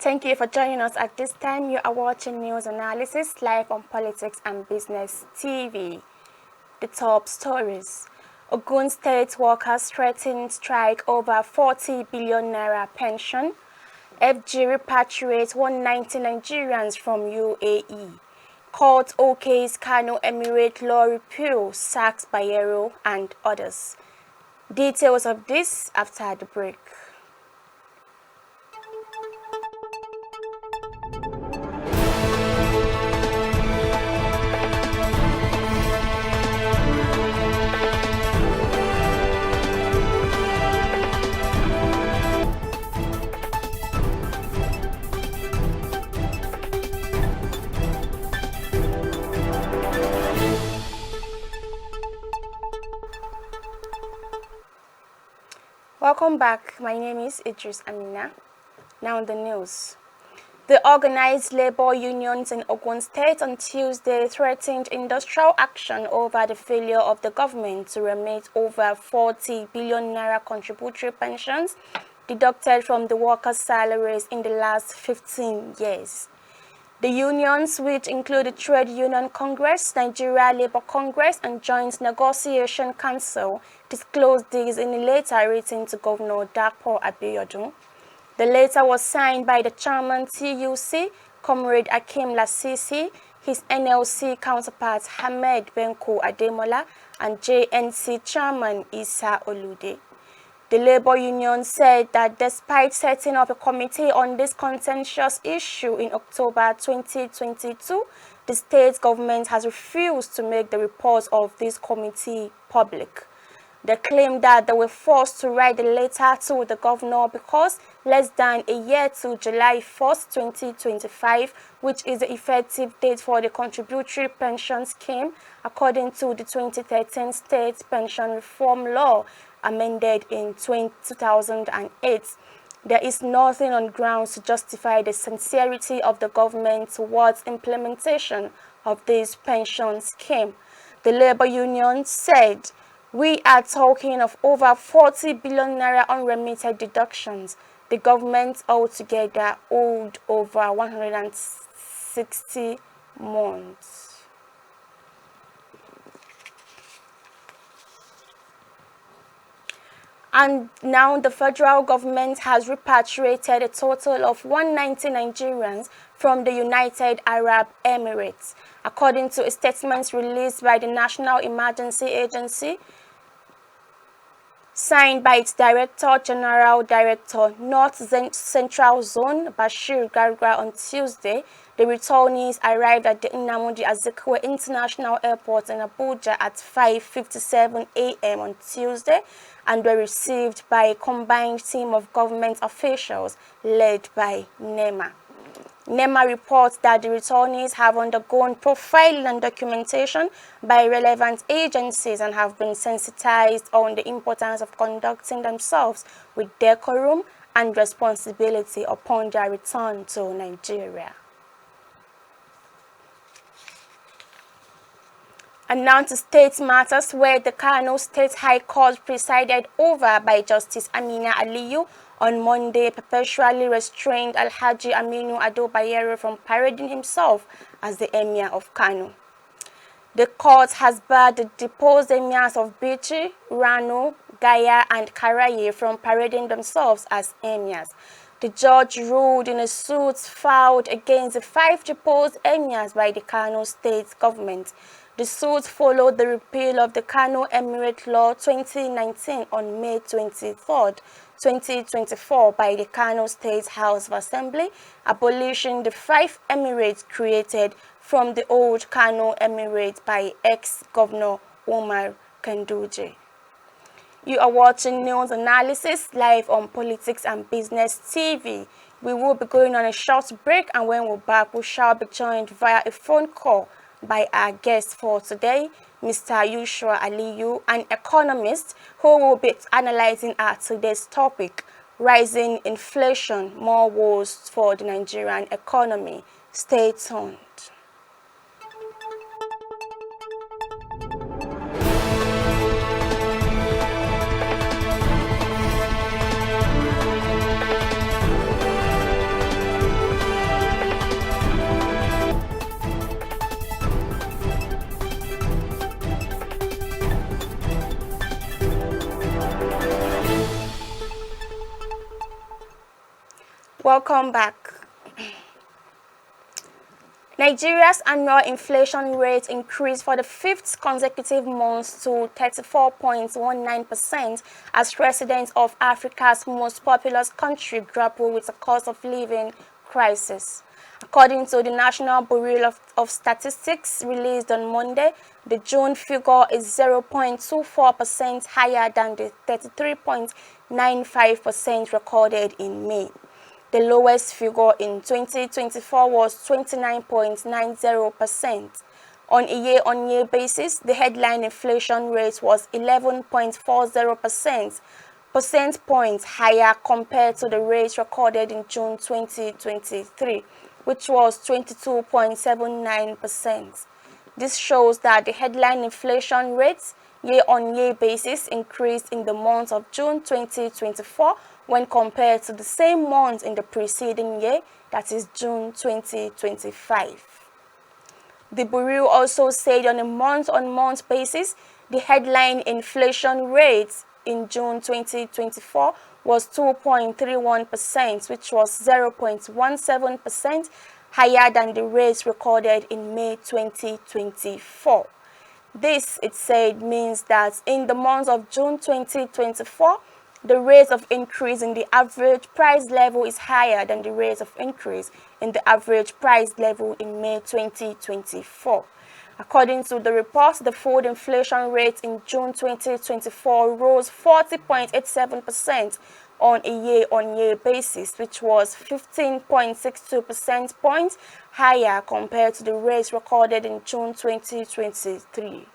Thank you for joining us at this time. You are watching news analysis live on Politics and Business TV. The top stories. Ogun State workers threaten strike over 40 billion naira pension. FG repatriates 190 Nigerians from UAE. Court OK's Kano Emirate law repeal, sacks Bayero and others. Details of this after the break. Welcome back. My name is Amina. Now the news. The organized labor unions in Ogun State on Tuesday threatened industrial action over the failure of the government to remit over 40 billion naira contributory pensions deducted from the workers' salaries in the last 15 years. The unions, which include the Trade Union Congress, Nigeria Labour Congress, and Joint Negotiation Council, disclosed this in a letter written to Governor Dapo Abiodun. The letter was signed by the chairman TUC, Comrade Akim Lasisi, his NLC counterpart Hamed Benko Ademola, and JNC chairman Isa Olude. The labor union said that despite setting up a committee on this contentious issue in October 2022, the state government has refused to make the reports of this committee public. They claim that they were forced to write the letter to the governor because less than a year to July 1st, 2025, which is the effective date for the contributory pension scheme, according to the 2013 State Pension Reform Law, amended in 2008. There is nothing on grounds to justify the sincerity of the government towards implementation of this pension scheme. The labor union said, "We are talking of over 40 billion naira unremitted deductions. The government altogether owed over 160 months." And now the federal government has repatriated a total of 190 Nigerians from the United Arab Emirates. According to a statement released by the National Emergency Agency, signed by its General Director, North Central Zone, Bashir Gargra, on Tuesday, the returnees arrived at the Nnamdi Azikiwe International Airport in Abuja at 5:57 a.m. on Tuesday and were received by a combined team of government officials led by NEMA. NEMA reports that the returnees have undergone profiling and documentation by relevant agencies and have been sensitized on the importance of conducting themselves with decorum and responsibility upon their return to Nigeria. And now to state matters, where the Kano State High Court, presided over by Justice Amina Aliyu, on Monday perpetually restrained Alhaji Aminu Ado Bayero from parading himself as the Emir of Kano. The court has barred the deposed emirs of Bichi, Rano, Gaya, and Karaye from parading themselves as emirs. The judge ruled in a suit filed against the 5 deposed emirs by the Kano State government. The suit followed the repeal of the Kano Emirate Law 2019 on May 23, 2024 by the Kano State House of Assembly, abolishing the 5 emirates created from the old Kano Emirate by ex-Governor Umar Kanduje. You are watching news analysis live on Politics and Business TV. We will be going on a short break, and when we're back, we shall be joined via a phone call by our guest for today, Mr. Yushua Aliyu, an economist who will be analyzing our today's topic, rising inflation, more woes for the Nigerian economy. Stay tuned. Welcome back. Nigeria's annual inflation rate increased for the fifth consecutive month to 34.19% as residents of Africa's most populous country grapple with the cost of living crisis. According to the National Bureau of Statistics released on Monday, the June figure is 0.24% higher than the 33.95% recorded in May. The lowest figure in 2024 was 29.90%. On a year-on-year basis, the headline inflation rate was 11.40%, percent points higher compared to the rate recorded in June 2023, which was 22.79%. This shows that the headline inflation rate year-on-year basis increased in the month of June 2024 when compared to the same month in the preceding year, that is June 2025. The Bureau also said on a month-on-month basis, the headline inflation rate in June 2024 was 2.31%, which was 0.17% higher than the rate recorded in May 2024. This, it said, means that in the month of June 2024, the rate of increase in the average price level is higher than the rate of increase in the average price level in May 2024. According to the report, the food inflation rate in June 2024 rose 40.87% on a year-on-year basis, which was 15.62% points higher compared to the rate recorded in June 2023.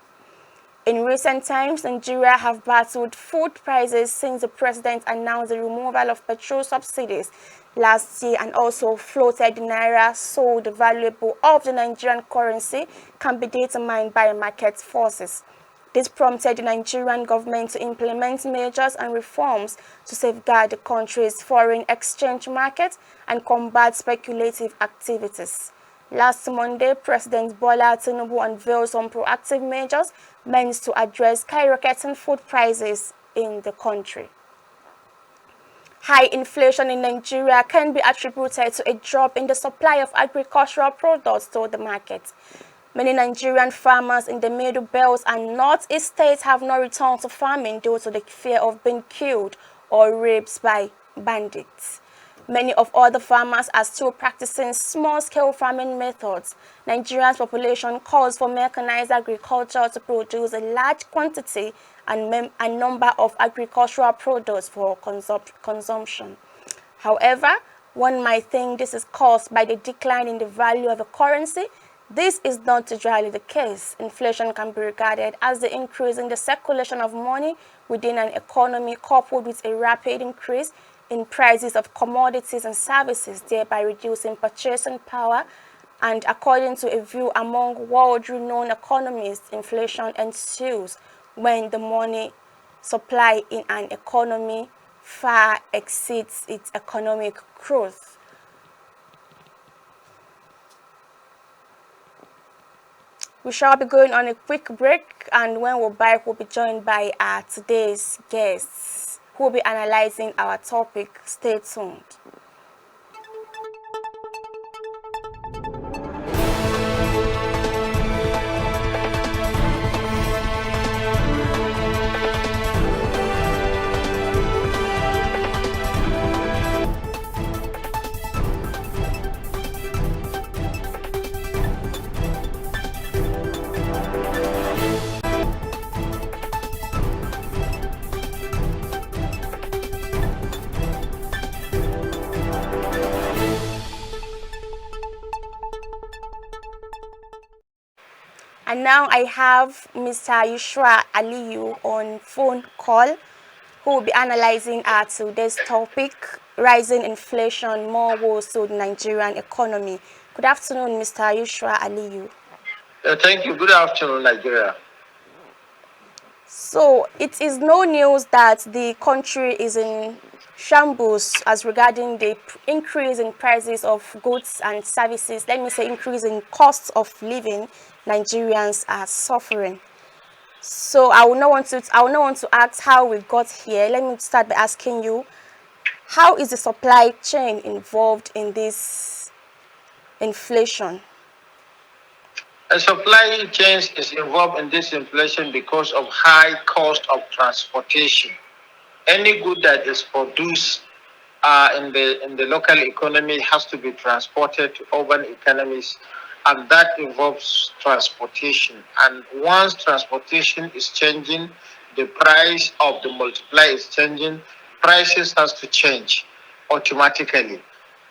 In recent times, Nigeria have battled food prices since the president announced the removal of petrol subsidies last year and also floated the naira, so the valuable of the Nigerian currency can be determined by market forces. This prompted the Nigerian government to implement measures and reforms to safeguard the country's foreign exchange market and combat speculative activities. Last Monday, President Bola Tinubu unveiled some proactive measures meant to address skyrocketing food prices in the country. High inflation in Nigeria can be attributed to a drop in the supply of agricultural products to the market. Many Nigerian farmers in the Middle Belt and Northeast states have not returned to farming due to the fear of being killed or raped by bandits. Many of other farmers are still practicing small-scale farming methods. Nigeria's population calls for mechanized agriculture to produce a large quantity and number of agricultural products for consumption. However, one might think this is caused by the decline in the value of the currency. This is not usually the case. Inflation can be regarded as the increase in the circulation of money within an economy coupled with a rapid increase in prices of commodities and services, thereby reducing purchasing power. And according to a view among world-renowned economists, inflation ensues when the money supply in an economy far exceeds its economic growth. We shall be going on a quick break, and when we're back, we'll be joined by our today's guests who will be analyzing our topic. Stay tuned. And now I have Mr. Yushra Aliyu on phone call, who will be analyzing our today's topic, rising inflation, more woes to the Nigerian economy. Good afternoon, Mr. Yushra Aliyu. Thank you. Good afternoon, Nigeria. So it is no news that the country is in shambles as regarding the increase in prices of goods and services. Let me say increase in costs of living. Nigerians are suffering. So I will not want to ask how we got here. Let me start by asking you, how is the supply chain involved in this inflation? A supply chain is involved in this inflation because of high cost of transportation. Any good that is produced in the local economy has to be transported to urban economies, and that involves transportation. And once transportation is changing, the price of the multiplier is changing, prices has to change automatically,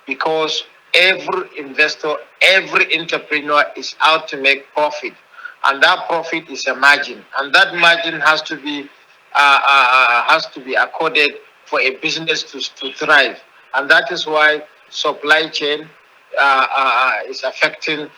because every investor, every entrepreneur is out to make profit, and that profit is a margin, and that margin has to be accorded for a business to thrive, and that is why supply chain is affecting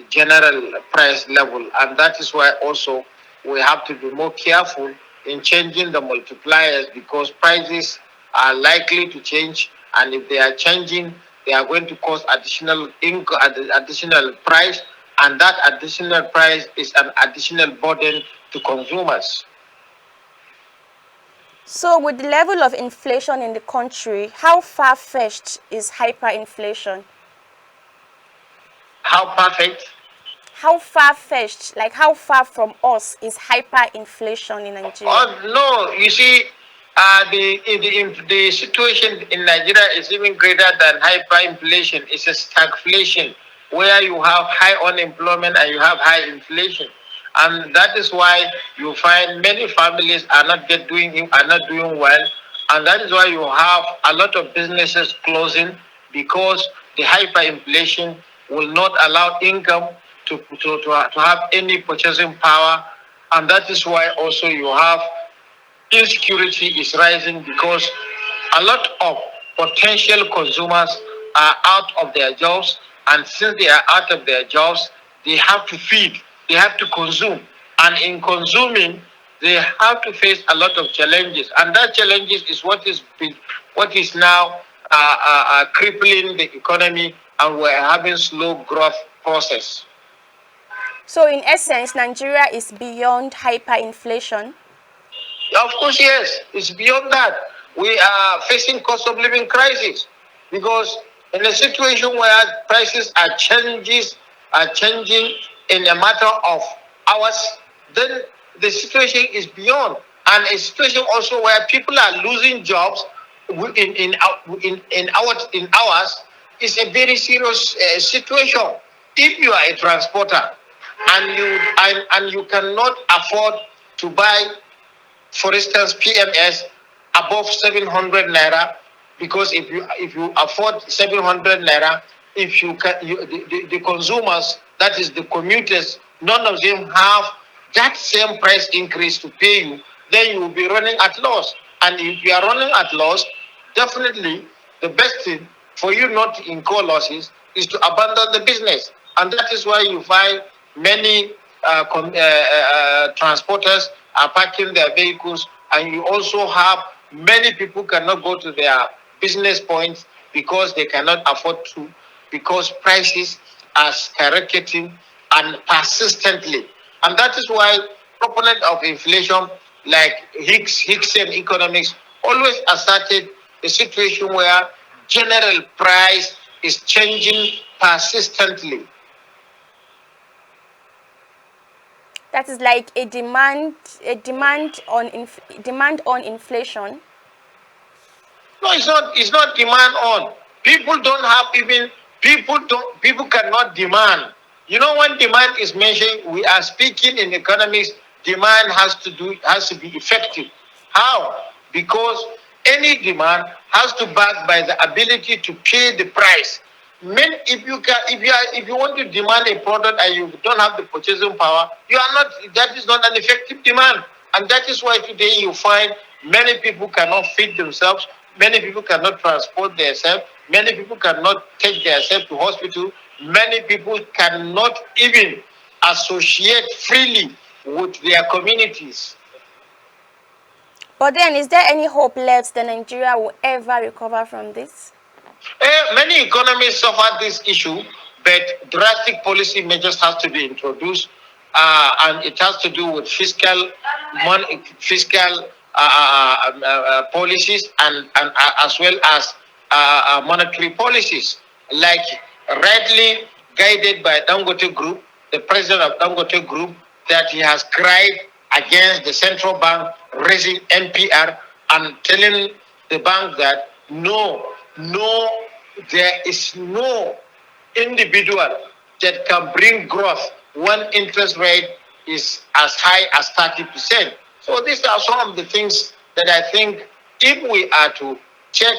general price level, and that is why also we have to be more careful in changing the multipliers, because prices are likely to change, and if they are changing, they are going to cause additional price, and that additional price is an additional burden to consumers. So with the level of inflation in the country, how far-fetched is hyperinflation? How perfect? How far-fetched, like how far from us is hyperinflation in Nigeria? Oh no, you see, the situation in Nigeria is even greater than hyperinflation. It's a stagflation, where you have high unemployment and you have high inflation, and that is why you find many families are not doing well, and that is why you have a lot of businesses closing, because the hyperinflation will not allow income to have any purchasing power, and that is why also you have insecurity is rising, because a lot of potential consumers are out of their jobs, and since they are out of their jobs, they have to feed, they have to consume, and in consuming, they have to face a lot of challenges, and that challenges is what is now crippling the economy, and we're having slow growth process. So in essence, Nigeria is beyond hyperinflation. Of course, yes. It's beyond that. We are facing cost of living crisis, because in a situation where prices are changing in a matter of hours, then the situation is beyond, and a situation also where people are losing jobs in hours is a very serious situation. If you are a transporter and you cannot afford to buy, for instance, PMS above 700 naira, because if you afford 700 naira, if you can, the consumers, that is the commuters, none of them have that same price increase to pay you, then you will be running at loss. And if you are running at loss, definitely the best thing for you not to incur losses is to abandon the business. And that is why you find many transporters are parking their vehicles, and you also have many people cannot go to their business points because they cannot afford to, because prices are skyrocketing and persistently. And that is why proponents of inflation like Hickson economics always asserted a situation where general price is changing persistently. That is like demand on inflation. No, it's not. It's not demand on. People don't have even. People cannot demand. When demand is mentioned, we are speaking in economics. Demand has to be effective. How? Because any demand has to back by the ability to pay the price. If you want to demand a product and you don't have the purchasing power, you are not. That is not an effective demand, and that is why today you find many people cannot feed themselves. Many people cannot transport themselves. Many people cannot take themselves to hospital. Many people cannot even associate freely with their communities. But then, is there any hope left that Nigeria will ever recover from this? Many economies suffer this issue, but drastic policy measures have to be introduced, and it has to do with fiscal policies and as well as monetary policies, like rightly guided by Dangote Group, the president of Dangote Group, that he has cried against the central bank raising NPR and telling the bank that no, there is no individual that can bring growth when interest rate is as high as 30%. So these are some of the things that I think if we are to check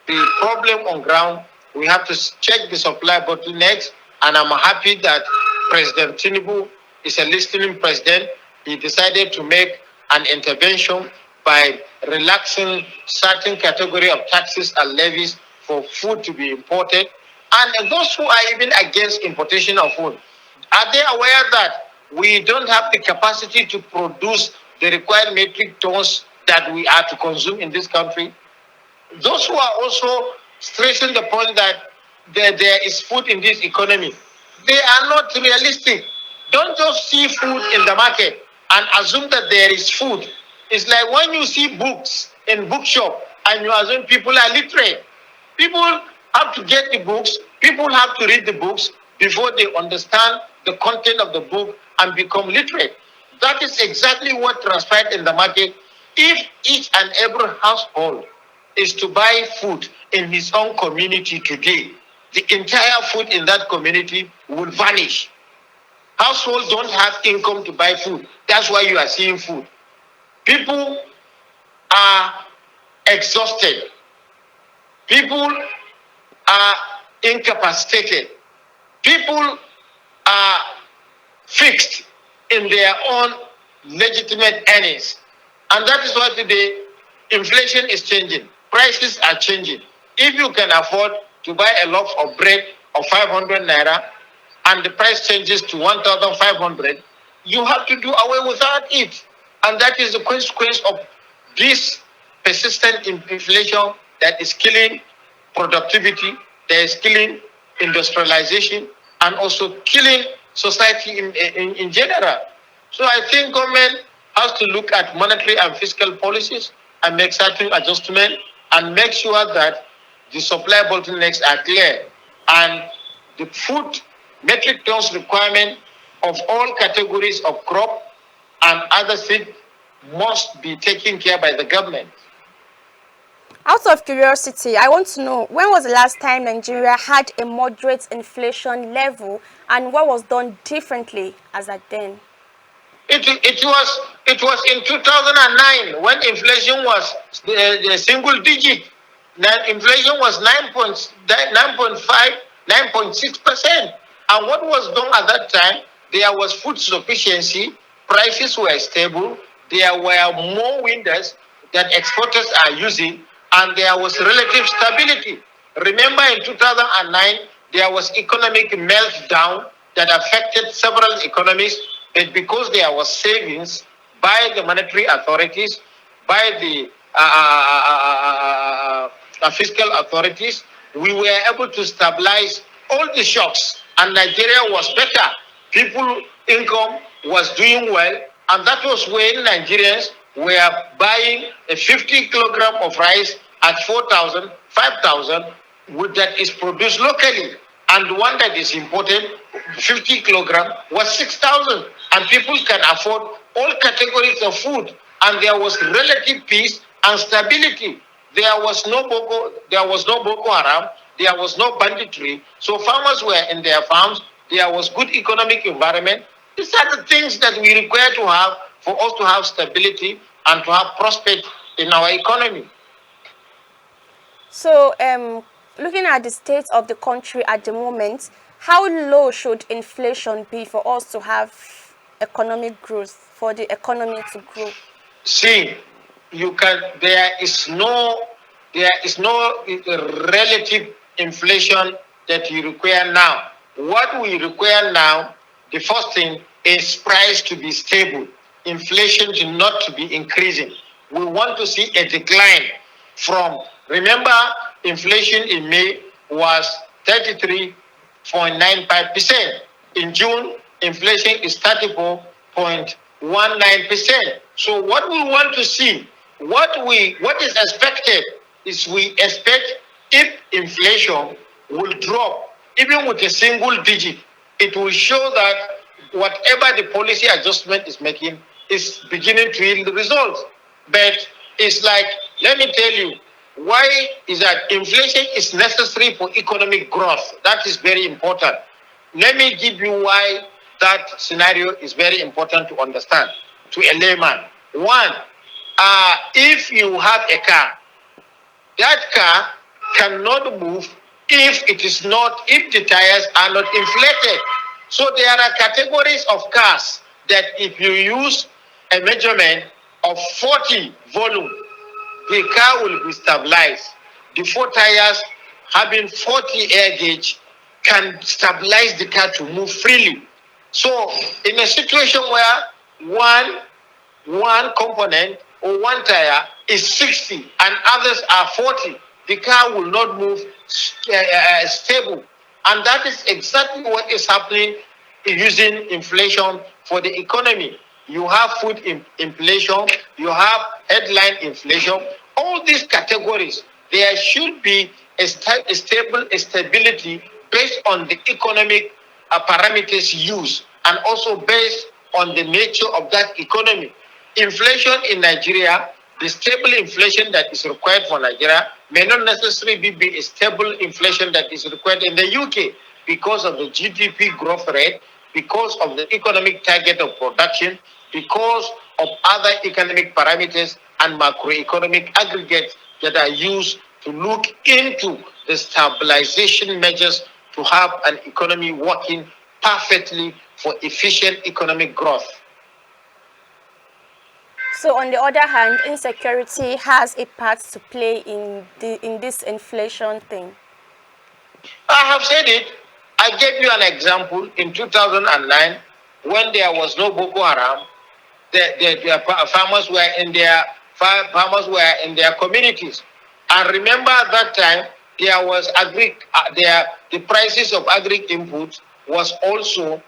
the problem on ground, we have to check the supply bottlenecks. And I'm happy that President Tinubu is a listening president. He decided to make an intervention by relaxing certain category of taxes and levies for food to be imported. And those who are even against importation of food, are they aware that we don't have the capacity to produce the required metric tons that we are to consume in this country? Those who are also stressing the point that there is food in this economy, they are not realistic. Don't just see food in the market and assume that there is food. It's like when you see books in bookshop and you assume people are literate. People have to get the books, people have to read the books before they understand the content of the book and become literate. That is exactly what transpired in the market. If each and every household is to buy food in his own community today, the entire food in that community will vanish. Households don't have income to buy food. That's why you are seeing food. People are exhausted. People are incapacitated. People are fixed in their own legitimate earnings. And that is why today inflation is changing. Prices are changing. If you can afford to buy a loaf of bread of 500 naira and the price changes to 1,500, you have to do away without it. And that is the consequence of this persistent inflation that is killing productivity, that is killing industrialization, and also killing society in general. So I think government has to look at monetary and fiscal policies and make certain adjustments and make sure that the supply bottlenecks are clear and the food metric tons requirement of all categories of crop and other things must be taken care by the government. Out of curiosity, I want to know, when was the last time Nigeria had a moderate inflation level and what was done differently as at then? It was in 2009 when inflation was the single digit. Now inflation was 9.5, 9.6%. And what was done at that time, there was food sufficiency, prices were stable, there were more windows that exporters are using, and there was relative stability. Remember in 2009, there was economic meltdown that affected several economies, but because there was savings by the monetary authorities, by the fiscal authorities, we were able to stabilize all the shocks, and Nigeria was better. People income was doing well, and that was when Nigerians were buying a 50 kilogram of rice at 4,000, 5,000, that is produced locally. And the one that is imported, 50 kilogram, was 6,000. And people can afford all categories of food. And there was relative peace and stability. There was no Boko Haram, there was no banditry. So farmers were in their farms, there was good economic environment. These are the things that we require to have for us to have stability and to have prosperity in our economy. So, looking at the state of the country at the moment, how low should inflation be for us to have economic growth, for the economy to grow? See, there is no relative inflation that you require now. What we require now, the first thing is price to be stable, inflation to not to be increasing. We want to see a decline from, remember, inflation in May was 33.95%. In June, inflation is 34.19%. So what we want to see, what is expected is we expect if inflation will drop, even with a single digit, it will show that whatever the policy adjustment is making is beginning to yield results. But it's like, let me tell you, why is that inflation is necessary for economic growth? That is very important. Let me give you why that scenario is very important to understand to a layman. One, if you have a car, that car cannot move if the tires are not inflated. So there are categories of cars that if you use a measurement of 40 volume, the car will be stabilized. The four tires having 40 air gauge can stabilize the car to move freely. So in a situation where one component or one tire is 60 and others are 40, the car will not move stable. And that is exactly what is happening using inflation for the economy. You have food inflation, you have headline inflation. All these categories, there should be a stability based on the economic parameters used and also based on the nature of that economy. Inflation in Nigeria, the stable inflation that is required for Nigeria may not necessarily be a stable inflation that is required in the UK because of the GDP growth rate, because of the economic target of production, because of other economic parameters and macroeconomic aggregates that are used to look into the stabilization measures to have an economy working perfectly for efficient economic growth. So on the other hand, insecurity has a part to play in this inflation thing. I have said it. I gave you an example in 2009 when there was no Boko Haram. The farmers were in their communities, and remember at that time there was the prices of agri inputs was also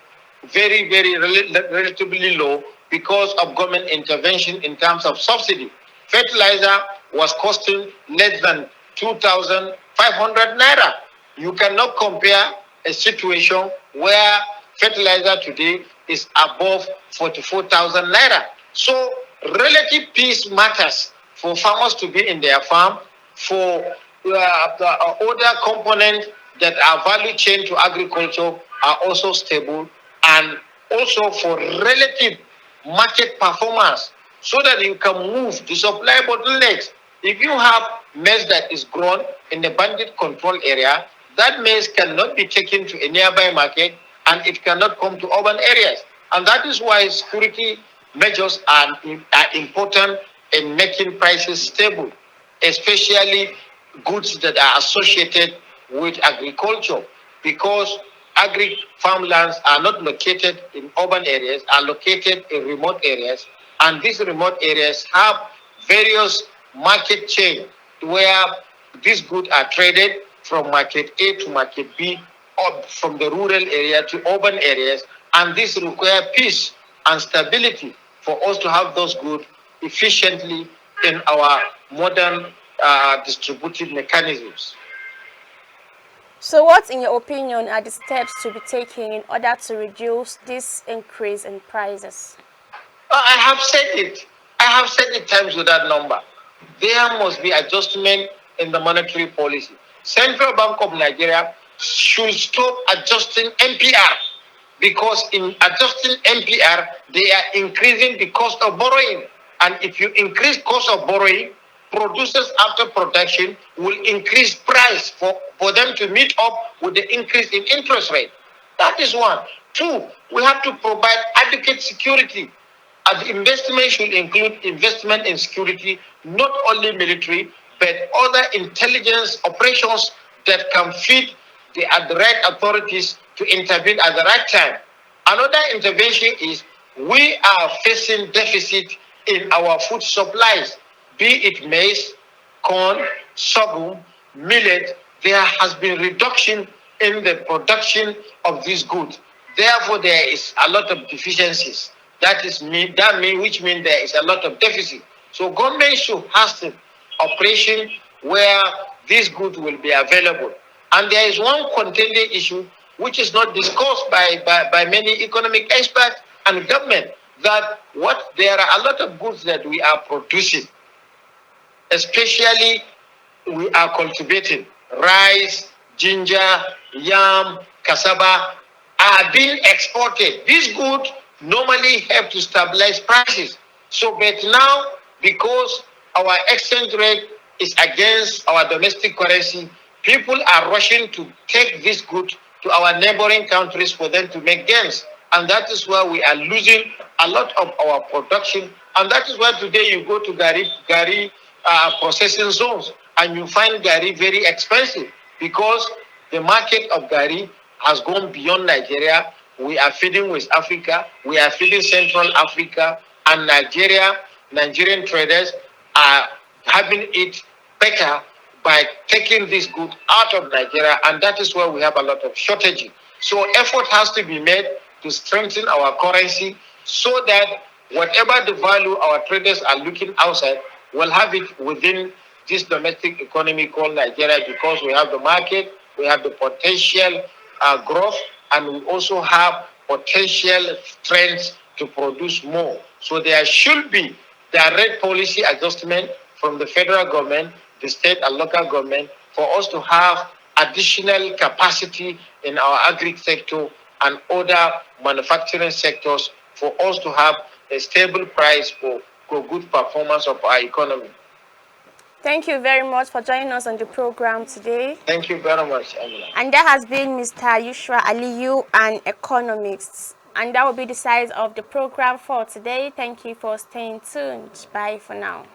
very relatively low because of government intervention in terms of subsidy. Fertilizer was costing less than 2,500 naira. You cannot compare a situation where fertilizer today is above 44,000 naira. So relative peace matters for farmers to be in their farm, for the other components that are value chain to agriculture are also stable, and also for relative market performance so that you can move the supply bottlenecks. If you have maize that is grown in the bandit control area, that maize cannot be taken to a nearby market and it cannot come to urban areas. And that is why security measures are important in making prices stable, especially goods that are associated with agriculture, because farmlands are not located in urban areas, are located in remote areas, and these remote areas have various market chains where these goods are traded from market A to market B, or from the rural area to urban areas, and this requires peace and stability for us to have those goods efficiently in our modern distributive mechanisms. So what, in your opinion, are the steps to be taken in order to reduce this increase in prices? I have said it. I have said it times without number. There must be adjustment in the monetary policy. Central Bank of Nigeria should stop adjusting MPR, because in adjusting MPR, they are increasing the cost of borrowing. And if you increase cost of borrowing, producers after production will increase price for them to meet up with the increase in interest rate. That is one. Two, we have to provide adequate security. And investment should include investment in security, not only military, but other intelligence operations that can feed the right authorities to intervene at the right time. Another intervention is we are facing deficit in our food supplies, be it maize, corn, sorghum, millet. There has been reduction in the production of these goods. Therefore, there is a lot of deficiencies. Which means there is a lot of deficit. So government should hasten operation where these goods will be available. And there is one contending issue which is not discussed by many economic experts and government, that there are a lot of goods that we are producing, especially we are cultivating rice, ginger, yam, cassava are being exported. These goods normally help to stabilize prices. So, but now, because our exchange rate is against our domestic currency, people are rushing to take this good to our neighboring countries for them to make gains. And that is why we are losing a lot of our production. And that is why today you go to Gari processing zones and you find Gari very expensive, because the market of Gari has gone beyond Nigeria. We are feeding West Africa, we are feeding Central Africa, and Nigerian traders are having it better by taking this good out of Nigeria, and that is where we have a lot of shortage. So effort has to be made to strengthen our currency so that whatever the value our traders are looking outside, will have it within this domestic economy called Nigeria, because we have the market, we have the potential growth, and we also have potential strength to produce more. So there should be direct policy adjustment from the federal government, the state and local government, for us to have additional capacity in our agri sector and other manufacturing sectors, for us to have a stable price for good performance of our economy. Thank you very much for joining us on the program today. Thank you very much, Emir. And that has been Mr. Yushra Aliyu, an economist. And that will be the size of the program for today. Thank you for staying tuned. Bye for now.